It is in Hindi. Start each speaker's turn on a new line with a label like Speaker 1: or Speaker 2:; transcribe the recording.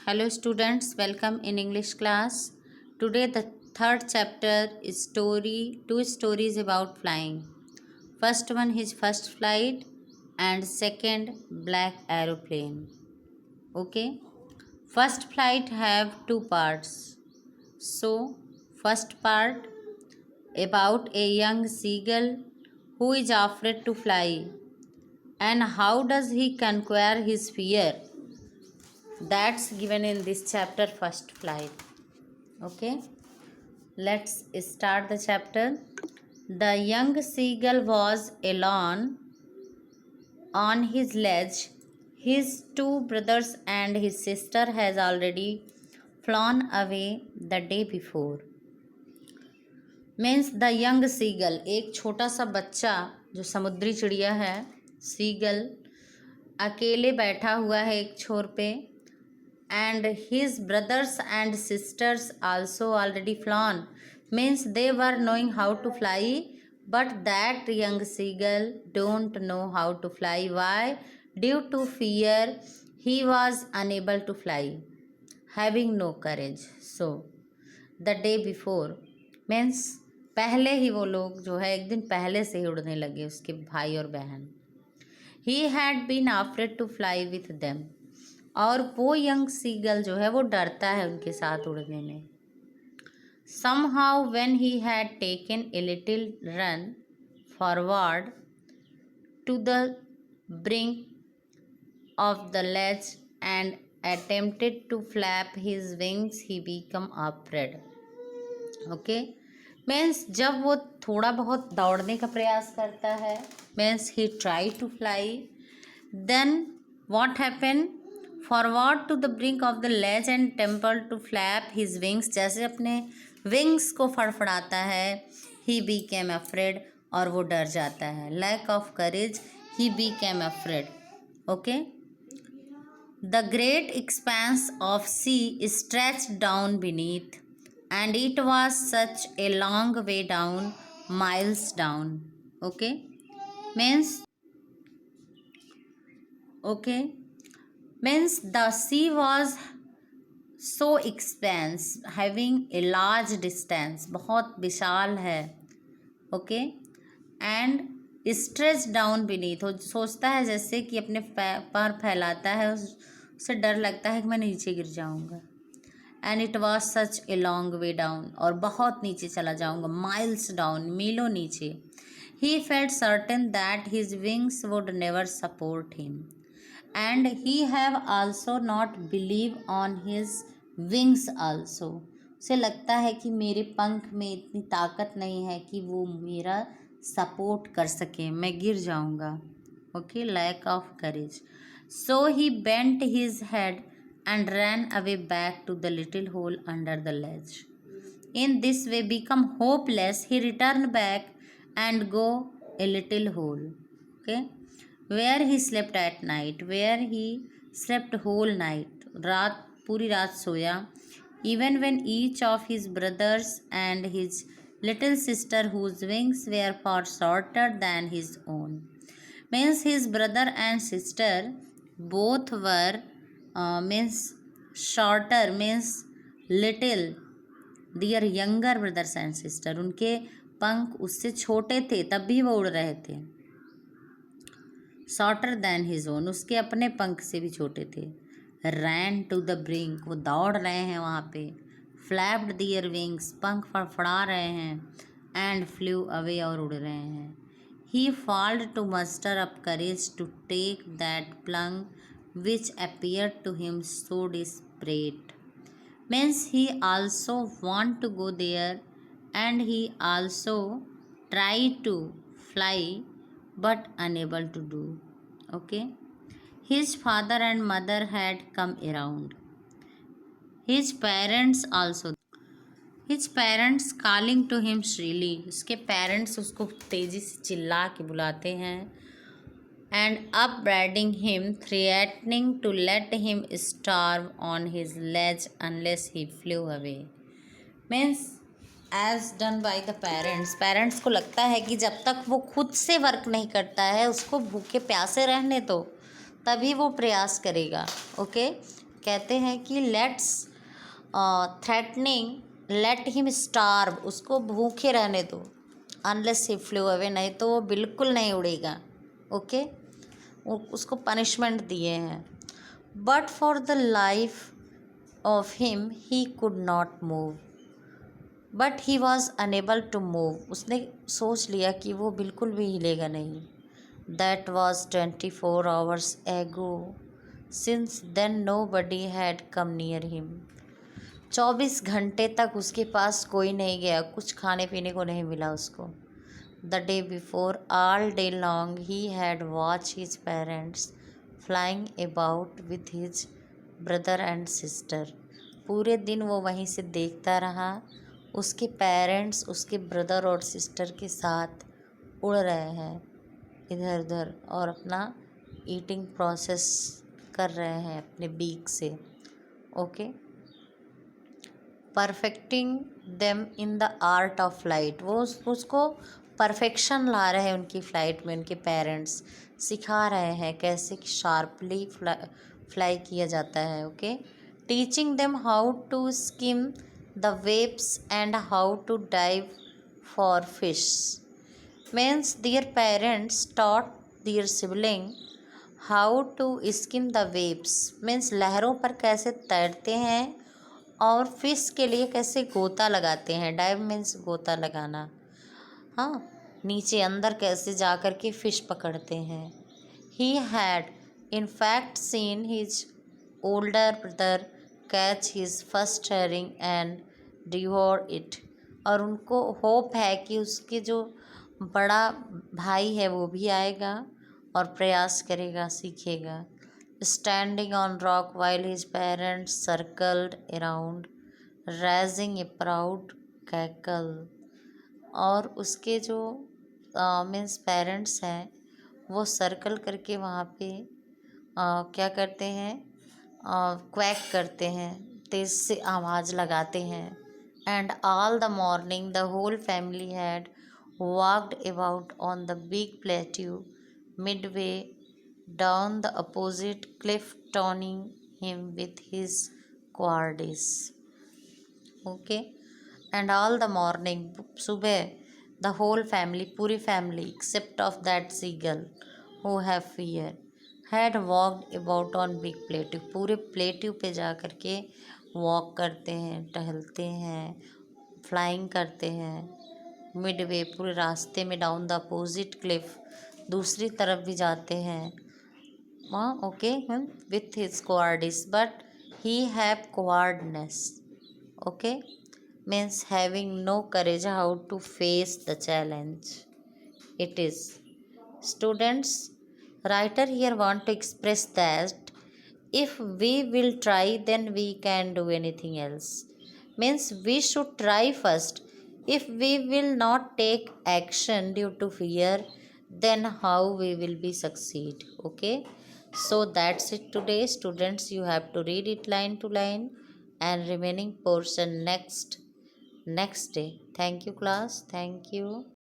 Speaker 1: Hello students, welcome in English class. Today the third chapter is two stories about flying. First one is first flight and second black aeroplane. Okay. First flight have two parts. So first part about a young seagull who is afraid to fly and how does he conquer his fear. That's given in this chapter first flight. Okay, let's start the chapter. The young seagull was alone on his ledge. His two brothers and his sister has already flown away the day before. Means the young seagull, एक छोटा सा बच्चा जो समुद्री चिड़िया है, सीगल अकेले बैठा हुआ है एक छोर पे. And his brothers and sisters also already flown, means they were knowing how to fly, but that young seagull don't know how to fly. Why? Due to fear he was unable to fly, having no courage. So the day before, means पहले ही वो लोग जो है एक दिन पहले से ही उड़ने लगे, उसके भाई और बहन. He had been afraid to fly with them, और वो यंग सीगल जो है वो डरता है उनके साथ उड़ने में. Somehow when he had taken a little run forward to the brink of the ledge and attempted to flap his wings, he became afraid. Okay, means जब वो थोड़ा बहुत दौड़ने का प्रयास करता है, means he try to fly, then what happen, forward to the brink of the ledge and temple to flap his wings, जैसे अपने विंग्स को फड़फड़ाता है, ही बीकेम अफ्रेड, और वो डर जाता है. Lack of courage, he became afraid. Okay, the great expanse of sea stretched down beneath, and it was such a long way down, miles down. Okay, means the sea was so expanse, having a large distance, बहुत विशाल है. Okay, and stretch down beneath, वो सोचता है जैसे कि अपने पैर फैलाता है, उससे डर लगता है कि मैं नीचे गिर जाऊंगा. And it was such a long way down, और बहुत नीचे चला जाऊंगा, माइल्स डाउन, मीलों नीचे. He felt certain that his wings would never support him, and he have also not believe on his wings also. उसे लगता है कि मेरे पंख में इतनी ताकत नहीं है कि वो मेरा सपोर्ट कर सके, मैं गिर जाऊंगा. Okay, lack of courage. So he bent his head and ran away back to the little hole under the ledge. In this way, become hopeless, he returned back and go a little hole. Okay, where he slept at night, where he slept whole night, रात पूरी रात सोया. Even when each of his brothers and his little sister, whose wings were far shorter than his own, means his brother and sister both were means shorter, means little, their younger brothers and sister, उनके पंख उससे छोटे थे तब भी वो उड़ रहे थे. shorter than his own, उसके अपने पंख से भी छोटे थे. ran to the brink, वो दौड़ रहे हैं वहाँ पे. flapped their wings, पंख फड़फड़ा रहे हैं. and flew away, और उड़ रहे हैं. he failed to muster up courage to take that plunge which appeared to him so desperate. Means he also want to go there, and he also tried to fly but unable to do. Okay, his father and mother had come around, his parents also, his parents calling to him shrilly, उसके पेरेंट्स उसको तेजी से चिल्ला के बुलाते हैं. And upbraiding him, threatening to let him starve on his ledge unless he flew away. Means as done by the parents. Parents को लगता है कि जब तक वो खुद से वर्क नहीं करता है, उसको भूखे प्यासे रहने दो, तभी वो प्रयास करेगा। ओके, कहते हैं कि let's threatening let him starve, उसको भूखे रहने दो, अनलेस ही फ्लू अवे, नहीं तो वो बिल्कुल नहीं उड़ेगा। ओके, वो उसको पनिशमेंट दिए हैं। But for the life of him he could not move, but he was unable to move, उसने सोच लिया कि वो बिल्कुल भी हिलेगा नहीं। That was 24 hours ago, since then nobody had come near him. 24 घंटे तक उसके पास कोई नहीं गया, कुछ खाने पीने को नहीं मिला उसको। The day before, all day long he had watch his parents flying about with his brother and sister. पूरे दिन वो वहीं से देखता रहा, उसके पेरेंट्स उसके ब्रदर और सिस्टर के साथ उड़ रहे हैं इधर उधर, और अपना ईटिंग प्रोसेस कर रहे हैं अपने बीक से। Okay, perfecting them in the art of flight, वो उसको परफेक्शन ला रहे हैं उनकी फ़्लाइट में। उनके पेरेंट्स सिखा रहे हैं कैसे शार्पली फ्लाई किया जाता है। Okay, teaching them how to skim the waves and how to dive for fish. Means their parents taught their sibling how to skim the waves, means लहरों पर कैसे तैरते हैं, और फिश के लिए कैसे गोता लगाते हैं। डाइव मीन्स गोता लगाना, हाँ, नीचे अंदर कैसे जा कर के फिश पकड़ते हैं। He had in fact seen his older brother catch his first herring and devour it, और उनको होप है कि उसके जो बड़ा भाई है वो भी आएगा और प्रयास करेगा, सीखेगा। Standing on rock while his parents circled around raising A proud cackle, और उसके जो मीन्स पेरेंट्स हैं वो सर्कल करके वहाँ पे क्या करते हैं, क्वैक करते हैं, तेज़ से आवाज़ लगाते हैं। And all the morning the whole family had walked about on the big plateau midway down the opposite cliff taunting him with his cowardice. Okay, and all the morning, सुबह, द होल फैमिली, पूरी family except of that seagull who have fear had walked about on big plateau, पूरे प्लेट्यू पे जा कर के वॉक करते हैं, टहलते हैं, फ्लाइंग करते हैं। मिडवे, पूरे रास्ते में, डाउन द अपोजिट क्लिफ, दूसरी तरफ भी जाते हैं। Okay, with his cowardice, but he have cowardness. Okay, means having no courage how to face the challenge. It is, students, writer here want to express that if we will try then we can do anything else, means we should try first. If we will not take action due to fear, then how we will be succeed. Okay, so that's it today, students. You have to read it line to line, and remaining portion next day. Thank you, class. Thank you.